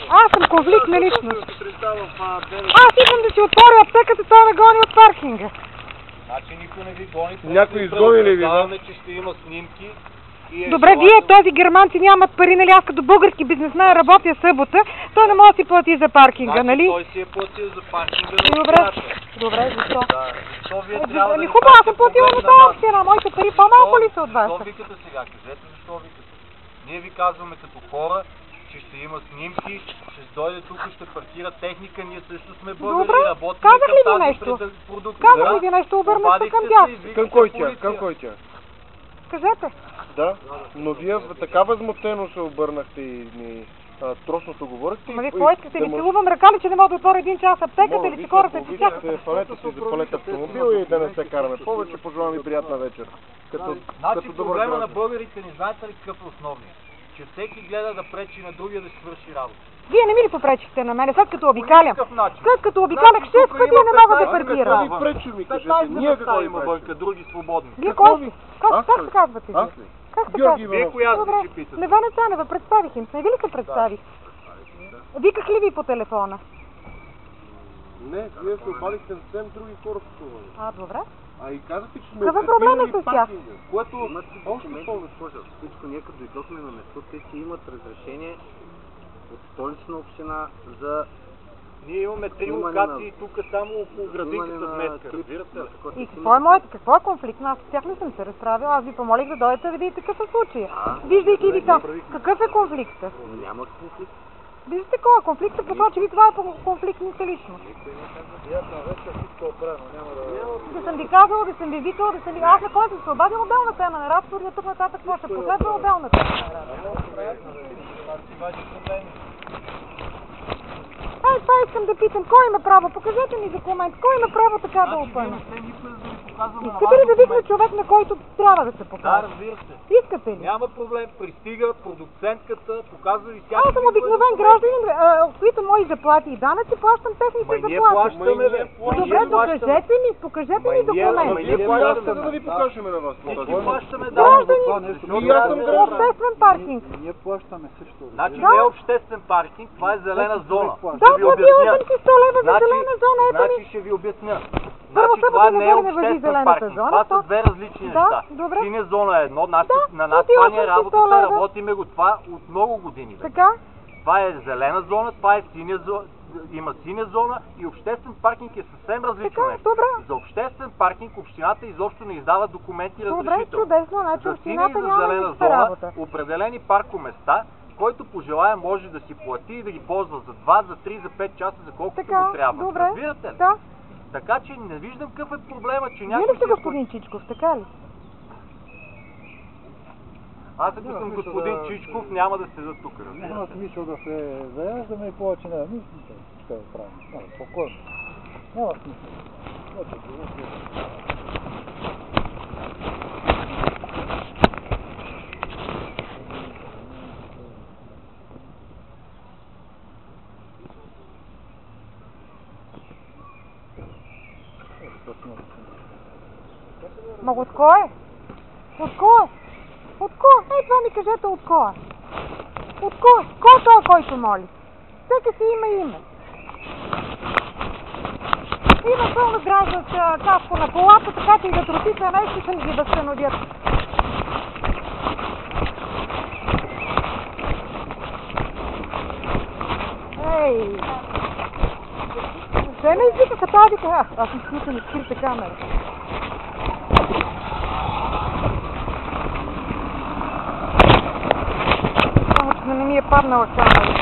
Аз съм конфликт на личност. Аз искам да си отворя аптеката, той ме гони от паркинга. Значи никой не ви гони. Някой изгони ли ви? Знаем, че ще има снимки. Добре, вие този германци нямат пари, нали? Аз като български бизнесмен работя събота, той не може да си плати за паркинга, нали? Той си е платил за паркинга. Добре, защо? Защо вие трябва да... Хубаво, аз съм платила на тази община, моите пари по-малко ли са от вас? Защо викате сега? Кажете защо викате. Ние ви казваме като хора, че ще има снимки, ще дойде тук, ще паркира техника, ние също сме българи, работим към тази продукция. Казах ли ви нещо? Обърнах се към тях. Към кой тя? Към кой тя? Кажете. Да, но вие така възмутено се обърнахте и ми тросното говорихте. Ама ви какво искате? Ви целувам ръка ли, че не мога да отворя един час аптеката или че хората си чакат? Фанете си, запалете автомобил и да не се караме повече. Пожелавам ви приятна вечер. Значи проблема на българите не знаете ли какъв е основният? Че всеки гледа да пречи на другия да си свърши работа. Вие не ми ли попречихте на мене, след като обикалям? След като обикалях 6 пъти не мога да паркирам. Вие пречи ми, кажете. Ние какво има вънка, други свободни. Вие кой си? Как се казвате ви? Как се казвате? Вие коя сте ще питате? Невена Цанева, представих им. Не ви ли се представих? Виках ли ви по телефона? Не, вие се обадихте съвсем други хора по това. Добре. А и казахте, че сме какъв е проблемът с тях? Което още повече. Всичко, ние като дойдохме на место, те си имат разрешение от Столична община за... Ние имаме 3 локации тук само около градинката сметка, разбирате ли? И какво е моето? Какво е конфликт? Аз с тях не съм се разправила. Аз ви помолих да дойдете да видите какъв е случай. Виждайки ви там. Какъв е конфликтът? Няма конфликт. Виждате кой е конфликтът? Посочи ви това е конфликтната личност. Да съм ви казала, да съм ви викала, да съм ви... Аз на кой съм се обадила отделна тема на разговор и тук нататък може да последва отделна тема на разговор. Това искам да питам, кой има право? Покажете ми документ, кой има право така да опъне? Искате ли да викне човек, на който трябва да се покаже? Да, разбира се. Искате ли? Няма проблем, пристига продуцентката, показва ви всяка... Аз съм обикновен гражданин, които мои заплати и данъци, плащам техните заплати. Ние плащаме, бе. Добре, покажете ми документ. Ние плащаме да ви покажем на вас. Ние плащаме, да. Гражданин, обществен паркинг. Ние плащаме също. Значи не е обществен паркинг, това е зелена зона. Да, платила съм си 100 лева за зелена зона, ето ми. Значи ще ви обясня. Значи това не е обществен паркинг, това са две различни неща. Синя зона е едно, на нас това ни е работата, работиме го това от много години. Така? Това е зелена зона, това е синя зона, има синя зона и обществен паркинг е съвсем различно нещо. За обществен паркинг общината изобщо не издава документи разрешително. Добре, чудесно, значи общината няма никаква работа. Определени паркоместа, който пожелая може да си плати и да ги ползва за 2, за 3, за 5 часа, за колкото му трябва. Разбирате ли? Да. Така че не виждам какъв е проблема, че някой... Вие ли сте господин Чичков, така ли? Аз ако съм господин Чичков, няма да седа тук. Няма смисъл да се заяждаме и повече няма смисъл. Ще го правим. Спокойно. Няма смисъл. Ма от кой е? От кой? От кой? Ей, това ми кажете от кой? От кой? Кой е той, който моли? Всеки си има име. Има пълна гражданска каска на колата, така че и да тротите нещо ще ни ги възстановят. Ей! Ще ме извикаха тази така. Аз ми включвам и скрита камера. Само че не ми е паднала камера.